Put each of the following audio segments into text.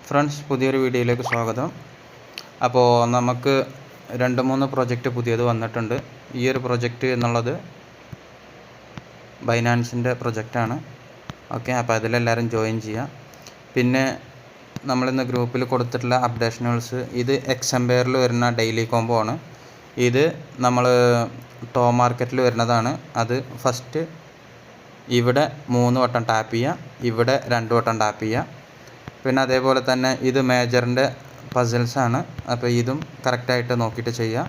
Friends, പുതിയൊരു വീഡിയോയിലേക്ക് സ്വാഗതം. അപ്പോൾ നമുക്ക് 2-3 പ്രൊജക്റ്റ് പുതിയത് വന്നിട്ടുണ്ട്. ഈ ഒരു പ്രൊജക്റ്റ് എന്നുള്ളത് ബൈനാൻസിൻ്റെ പ്രൊജക്റ്റാണ്. ഓക്കെ, അപ്പോൾ അതിലെല്ലാവരും ജോയിൻ ചെയ്യുക. പിന്നെ നമ്മളിന്ന് ഗ്രൂപ്പിൽ കൊടുത്തിട്ടുള്ള അപ്ഡേഷനുകൾസ്, ഇത് എക്സംപയറിൽ വരുന്ന ഡെയിലി കോംബോ ആണ്. ഇത് നമ്മൾ ടോപ്പ് മാർക്കറ്റിൽ വരുന്നതാണ്. അത് ഫസ്റ്റ് ഇവിടെ 3 വട്ടം ടാപ്പ് ചെയ്യുക, ഇവിടെ 2 വട്ടം ടാപ്പ് ചെയ്യുക. പിന്നെ അതേപോലെ തന്നെ ഇത് മേജറിൻ്റെ പസിൽസാണ്. അപ്പോൾ ഇതും കറക്റ്റായിട്ട് നോക്കിയിട്ട് ചെയ്യുക.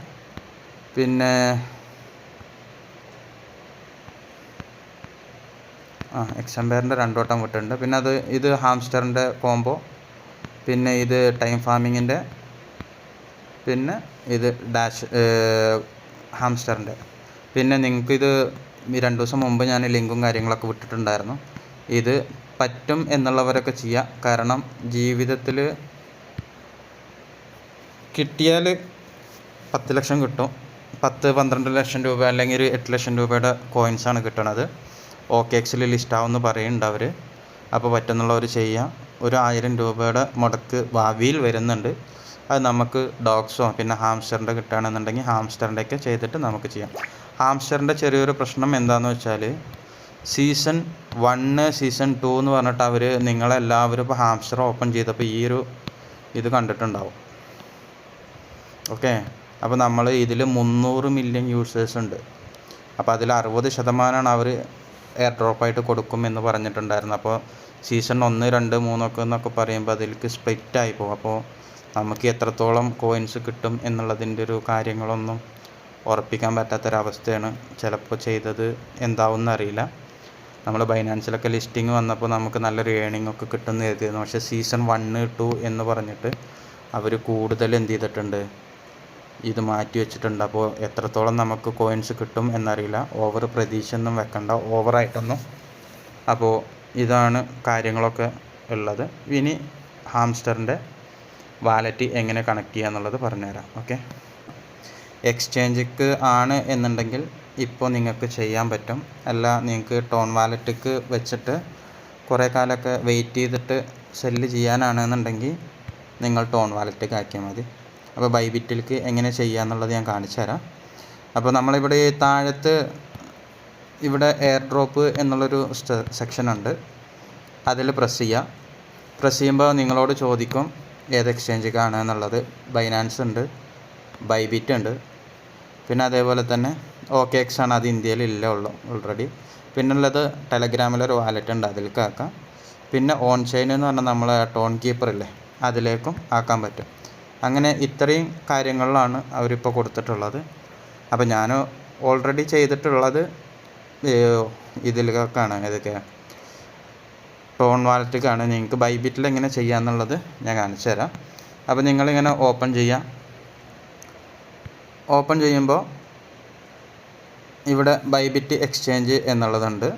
പിന്നെ എക്സംപയറിൻ്റെ 2 വട്ടം വിട്ടിട്ടുണ്ട്. പിന്നെ ഇത് ഹാംസ്റ്ററിൻ്റെ കോംബോ, പിന്നെ ഇത് ടൈം ഫാമിങ്ങിൻ്റെ, പിന്നെ ഇത് ഡാഷ് ഹാംസ്റ്ററിൻ്റെ. പിന്നെ നിങ്ങൾക്കിത് 2 ദിവസം മുമ്പ് ഞാൻ ലിങ്കും കാര്യങ്ങളൊക്കെ വിട്ടിട്ടുണ്ടായിരുന്നു. ഇത് പറ്റും എന്നുള്ളവരൊക്കെ ചെയ്യുക. കാരണം ജീവിതത്തിൽ കിട്ടിയാൽ 10 ലക്ഷം കിട്ടും. 10-12 ലക്ഷം രൂപ അല്ലെങ്കിൽ ഒരു 8 ലക്ഷം രൂപയുടെ കോയിൻസാണ് കിട്ടണത്. OKXൽ ലിസ്റ്റ് ആവുമെന്ന് പറയുന്നുണ്ട് അവർ. അപ്പോൾ പറ്റുന്നുള്ളവർ ചെയ്യുക. ഒരു 1000 രൂപയുടെ മുടക്ക് ഭാവിയിൽ വരുന്നുണ്ട്. അത് നമുക്ക് ഡോഗ്സോ പിന്നെ ഹാംസ്റ്ററിൻ്റെ കിട്ടുകയാണെന്നുണ്ടെങ്കിൽ ഹാംസ്റ്ററിൻ്റെയൊക്കെ ചെയ്തിട്ട് നമുക്ക് ചെയ്യാം. ഹാംസ്റ്ററിൻ്റെ ചെറിയൊരു പ്രശ്നം എന്താണെന്ന് വെച്ചാൽ, സീസൺ 1 സീസൺ 2 എന്ന് പറഞ്ഞിട്ട് അവർ നിങ്ങളെല്ലാവരും ഇപ്പോൾ ഹാംസ്റ്റർ ഓപ്പൺ ചെയ്തപ്പോൾ ഈ ഒരു ഇത് കണ്ടിട്ടുണ്ടാവും. ഓക്കെ, അപ്പോൾ നമ്മൾ ഇതിൽ 300 മില്യൺ യൂസേഴ്സ് ഉണ്ട്. അപ്പോൾ അതിൽ 60% അവർ എയർ ഡ്രോപ്പായിട്ട് കൊടുക്കും എന്ന് പറഞ്ഞിട്ടുണ്ടായിരുന്നു. അപ്പോൾ സീസൺ 1, 2, 3 എന്നൊക്കെ പറയുമ്പോൾ അതിലേക്ക് സ്പ്ലിറ്റ് ആയി പോകും. അപ്പോൾ നമുക്ക് എത്രത്തോളം കോയിൻസ് കിട്ടും എന്നുള്ളതിൻ്റെ ഒരു കാര്യങ്ങളൊന്നും ഉറപ്പിക്കാൻ പറ്റാത്തൊരവസ്ഥയാണ്. ചിലപ്പോൾ ചെയ്തത് എന്താവും എന്നറിയില്ല. നമ്മൾ ബൈനാൻസിലൊക്കെ ലിസ്റ്റിംഗ് വന്നപ്പോൾ നമുക്ക് നല്ലൊരു ഏണിംഗ് ഒക്കെ കിട്ടുമെന്ന് കരുതിയിരുന്നു. പക്ഷേ സീസൺ 1, 2 എന്ന് പറഞ്ഞിട്ട് അവർ കൂടുതൽ എന്ത് ചെയ്തിട്ടുണ്ട്, ഇത് മാറ്റി വെച്ചിട്ടുണ്ട്. അപ്പോൾ എത്രത്തോളം നമുക്ക് കോയിൻസ് കിട്ടും എന്നറിയില്ല. ഓവർ പ്രതീക്ഷയൊന്നും വെക്കണ്ട, ഓവറായിട്ടൊന്നും. അപ്പോൾ ഇതാണ് കാര്യങ്ങളൊക്കെ ഉള്ളത്. ഇനി ഹാംസ്റ്ററിൻ്റെ വാലറ്റ് എങ്ങനെ കണക്ട് ചെയ്യുക എന്നുള്ളത് പറഞ്ഞുതരാം. ഓക്കെ, എക്സ്ചേഞ്ചിക്ക് ആണ് എന്നുണ്ടെങ്കിൽ ഇപ്പോൾ നിങ്ങൾക്ക് ചെയ്യാൻ പറ്റും. അല്ല, നിങ്ങൾക്ക് ടോൺ വാലറ്റിക്ക് വെച്ചിട്ട് കുറേ കാലമൊക്കെ വെയിറ്റ് ചെയ്തിട്ട് സെല്ല് ചെയ്യാനാണെന്നുണ്ടെങ്കിൽ നിങ്ങൾ ടോൺ വാലറ്റിലേക്ക് ആക്കിയാൽ മതി. അപ്പോൾ ബൈബിറ്റിലേക്ക് എങ്ങനെ ചെയ്യുക എന്നുള്ളത് ഞാൻ കാണിച്ചു തരാം. അപ്പോൾ നമ്മളിവിടെ താഴത്ത് ഇവിടെ എയർ ഡ്രോപ്പ് എന്നുള്ളൊരു സെക്ഷൻ ഉണ്ട്. അതിൽ പ്രസ് ചെയ്യുക. പ്രസ് ചെയ്യുമ്പോൾ നിങ്ങളോട് ചോദിക്കും ഏത് എക്സ്ചേഞ്ചിക്കാണ് എന്നുള്ളത്. ബൈനാൻസ് ഉണ്ട്, ബൈബിറ്റ് ഉണ്ട്, പിന്നെ അതേപോലെ തന്നെ OKX ആണ്. അത് ഇന്ത്യയിൽ ഇല്ല ഓൾറെഡി. പിന്നുള്ളത് ടെലഗ്രാമിലൊരു വാലറ്റ് ഉണ്ട്, അതിലേക്ക് ആക്കാം. പിന്നെ ഓൺ ചെയിൻ എന്ന് പറഞ്ഞാൽ നമ്മളെ ടോൺ കീപ്പർ ഇല്ലേ, അതിലേക്കും ആക്കാൻ പറ്റും. അങ്ങനെ ഇത്രയും കാര്യങ്ങളിലാണ് അവരിപ്പോൾ കൊടുത്തിട്ടുള്ളത്. അപ്പോൾ ഞാൻ ഓൾറെഡി ചെയ്തിട്ടുള്ളത് ഇതിലേക്കാണ്. ഏതൊക്കെ ടോൺ വാലറ്റിലേക്കാണ്. നിങ്ങൾക്ക് ബൈബിറ്റിൽ എങ്ങനെ ചെയ്യാമെന്നുള്ളത് ഞാൻ കാണിച്ചു തരാം. അപ്പോൾ നിങ്ങളിങ്ങനെ ഓപ്പൺ ചെയ്യാം. ഓപ്പൺ ചെയ്യുമ്പോൾ ഇവിടെ ബൈബിറ്റ് എക്സ്ചേഞ്ച് എന്നുള്ളതുണ്ട്.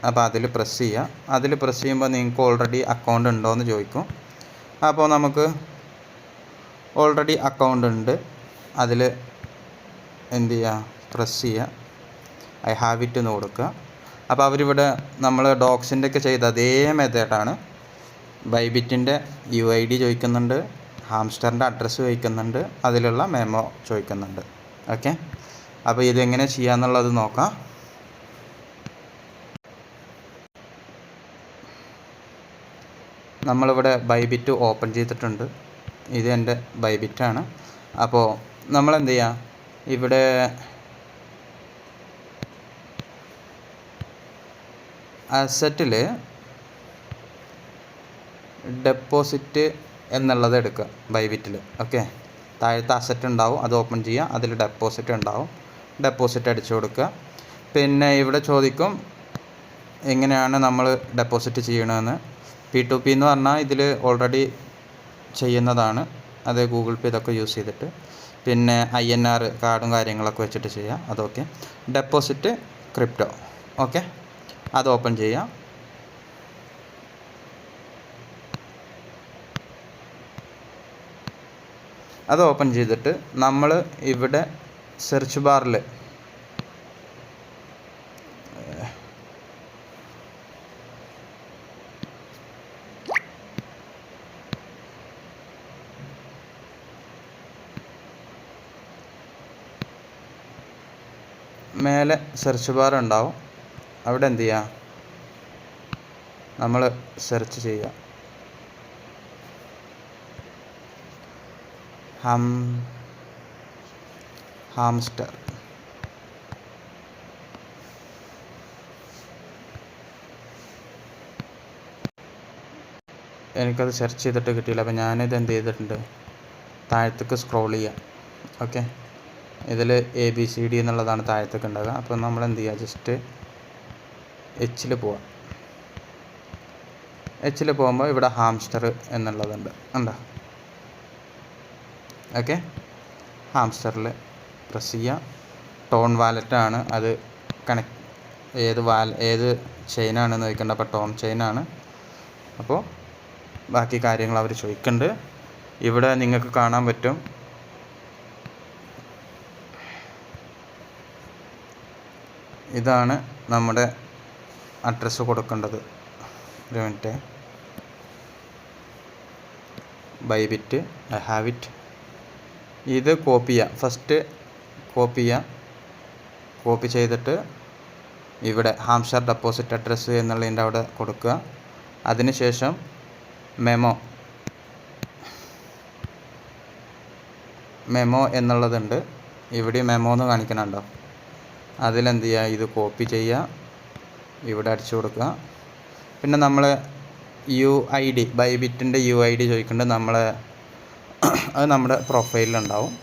അപ്പോൾ അതിൽ പ്രസ് ചെയ്യുക. അതിൽ പ്രസ് ചെയ്യുമ്പോൾ നിങ്ങൾക്ക് ഓൾറെഡി അക്കൗണ്ട് ഉണ്ടോ എന്ന് ചോദിക്കും. അപ്പോൾ നമുക്ക് ഓൾറെഡി അക്കൗണ്ട് ഉണ്ട്. അതിൽ എന്ത് ചെയ്യുക, പ്രസ് ചെയ്യുക, ഐ ഹാവ് ഇറ്റ് എന്ന് കൊടുക്കുക. അപ്പോൾ അവരിവിടെ നമ്മൾ ഡോഗ്സിൻ്റെ ഒക്കെ ചെയ്ത അതേ മെത്തേഡാണ്. ബൈബിറ്റിൻ്റെ UID ചോദിക്കുന്നുണ്ട്, ഹാംസ്റ്ററിൻ്റെ അഡ്രസ്സ് ചോദിക്കുന്നുണ്ട്, അതിലുള്ള മെമ്മോ ചോദിക്കുന്നുണ്ട്. ഓക്കെ, അപ്പോൾ ഇതെങ്ങനെ ചെയ്യാന്നുള്ളത് നോക്കാം. നമ്മളിവിടെ ബൈബിറ്റ് ഓപ്പൺ ചെയ്തിട്ടുണ്ട്. ഇത് എൻ്റെ ബൈബിറ്റാണ്. അപ്പോൾ നമ്മളെന്ത് ചെയ്യുക, ഇവിടെ അസറ്റിൽ ഡെപ്പോസിറ്റ് എന്നുള്ളത് എടുക്കുക ബൈബിറ്റിൽ. ഓക്കെ, താഴത്തെ അസറ്റ് ഉണ്ടാവും, അത് ഓപ്പൺ ചെയ്യുക. അതിൽ ഡെപ്പോസിറ്റ് ഉണ്ടാവും, ഡെപ്പോസിറ്റ് അടിച്ചു കൊടുക്കുക. പിന്നെ ഇവിടെ ചോദിക്കും എങ്ങനെയാണ് നമ്മൾ ഡെപ്പോസിറ്റ് ചെയ്യണമെന്ന്. P2P എന്ന് പറഞ്ഞാൽ ഇതിൽ ഓൾറെഡി ചെയ്യുന്നതാണ്. അത് ഗൂഗിൾ പേ ഇതൊക്കെ യൂസ് ചെയ്തിട്ട്, പിന്നെ INR കാർഡും കാര്യങ്ങളൊക്കെ വെച്ചിട്ട് ചെയ്യുക. അതൊക്കെ ഡെപ്പോസിറ്റ് ക്രിപ്റ്റോ. ഓക്കെ, അത് ഓപ്പൺ ചെയ്യുക. അത് ഓപ്പൺ ചെയ്തിട്ട് നമ്മൾ ഇവിടെ സെർച്ച് ബാറിൽ മേലെ സെർച്ച് ബാർ ഉണ്ടാവും. അവിടെ എന്ത് ചെയ്യുക, നമ്മൾ സെർച്ച് ചെയ്യുക ഹാംസ്റ്റർ. എനിക്കത് സെർച്ച് ചെയ്തിട്ട് കിട്ടിയില്ല. അപ്പോൾ ഞാനിത് എന്ത് ചെയ്തിട്ടുണ്ട്, താഴത്തേക്ക് സ്ക്രോൾ ചെയ്യാം. ഓക്കെ, ഇതിൽ ABCD എന്നുള്ളതാണ് താഴത്തേക്ക് ഉണ്ടാകുക. അപ്പോൾ നമ്മൾ എന്ത് ചെയ്യുക, ജസ്റ്റ് Hൽ പോവാം. Hൽ പോകുമ്പോൾ ഇവിടെ ഹാംസ്റ്റർ എന്നുള്ളതുണ്ട്, ഉണ്ടോ? ഓക്കെ, ഹാംസ്റ്ററിൽ പ്രസ് ചെയ്യുക. ടോൺ വാലറ്റാണ് അത്. ഏത് ചെയിനാണെന്ന് ചോദിക്കേണ്ട. അപ്പോൾ ടോൺ ചെയിനാണ്. അപ്പോൾ ബാക്കി കാര്യങ്ങൾ അവർ ചോദിക്കുന്നുണ്ട്. ഇവിടെ നിങ്ങൾക്ക് കാണാൻ പറ്റും, ഇതാണ് നമ്മുടെ അഡ്രസ്സ് കൊടുക്കേണ്ടത്. ഒരു minute, Bybit, I have it. ഇത് കോപ്പി ചെയ്യുക. ഫസ്റ്റ് കോപ്പി ചെയ്യുക. കോപ്പി ചെയ്തിട്ട് ഇവിടെ ഹാംസ്റ്റർ ഡെപ്പോസിറ്റ് അഡ്രസ്സ് എന്നുള്ളതിൻ്റെ അവിടെ കൊടുക്കുക. അതിനുശേഷം മെമോ എന്നുള്ളതുണ്ട്. ഇവിടെ മെമോ എന്ന് കാണിക്കണുണ്ടോ, അതിലെന്ത് ചെയ്യുക, ഇത് കോപ്പി ചെയ്യുക, ഇവിടെ അടിച്ചു കൊടുക്കുക. പിന്നെ നമ്മൾ UID, ബൈബിറ്റിൻ്റെ UID ചോദിക്കുന്നുണ്ട്. അത് നമ്മുടെ പ്രൊഫൈലിലുണ്ടാവും.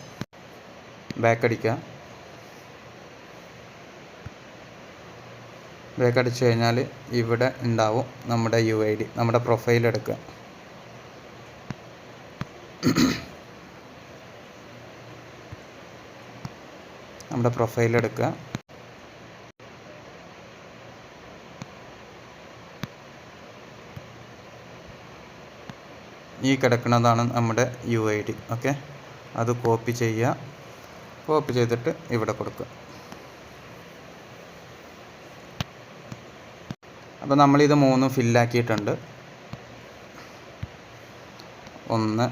ബാക്ക് അടിക്കുക. ബാക്ക് അടിച്ചു കഴിഞ്ഞാൽ ഇവിടെ ഉണ്ടാവും നമ്മുടെ UID. നമ്മുടെ പ്രൊഫൈൽ എടുക്കുക. നമ്മുടെ പ്രൊഫൈൽ എടുക്കുക. ഈ കിടക്കുന്നതാണ് നമ്മുടെ UID. ഓക്കെ, അത് കോപ്പി ചെയ്യുക. കോപ്പി ചെയ്തിട്ട് ഇവിടെ കൊടുക്കുക. അപ്പോൾ നമ്മളിത് 3 ഫില്ലാക്കിയിട്ടുണ്ട്. ഒന്ന്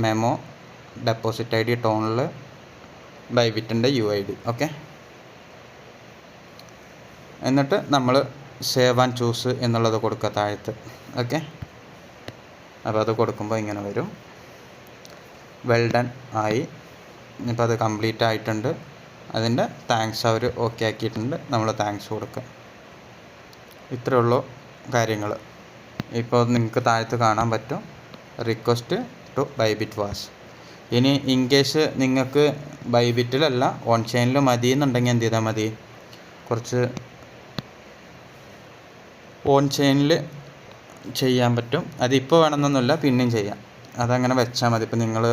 മെമോ, ഡെപ്പോസിറ്റ് ID, ടോണിൽ, ബൈബിറ്റിൻ്റെ UID. ഓക്കെ, എന്നിട്ട് നമ്മൾ സേവ് ആൻഡ് ചൂസ് എന്നുള്ളത് കൊടുക്കുക താഴത്ത്. ഓക്കെ, അപ്പോൾ അത് കൊടുക്കുമ്പോൾ ഇങ്ങനെ വരും. വെൽ ഡൺ ആയി. ഇപ്പോൾ അത് കംപ്ലീറ്റ് ആയിട്ടുണ്ട്. അതിൻ്റെ താങ്ക്സ് അവർ ഓക്കെ ആക്കിയിട്ടുണ്ട്. നമ്മൾ താങ്ക്സ് കൊടുക്കുക. ഇത്രയേ ഉള്ളൂ കാര്യങ്ങൾ. ഇപ്പോൾ നിങ്ങൾക്ക് താഴത്ത് കാണാൻ പറ്റും, റിക്വസ്റ്റ് ടു ബൈബിറ്റ് വാസ്. ഇനി ഇൻ കേസ് നിങ്ങൾക്ക് ബൈബിറ്റിലല്ല ഓൺ ചെയിനിൽ മതി എന്നുണ്ടെങ്കിൽ എന്ത് ചെയ്താൽ മതി, കുറച്ച് ഓൺ ചെയിനിൽ ചെയ്യാൻ പറ്റും. അതിപ്പോൾ വേണമെന്നൊന്നുമില്ല, പിന്നെയും ചെയ്യാം. അതങ്ങനെ വെച്ചാൽ മതി. ഇപ്പോൾ നിങ്ങൾ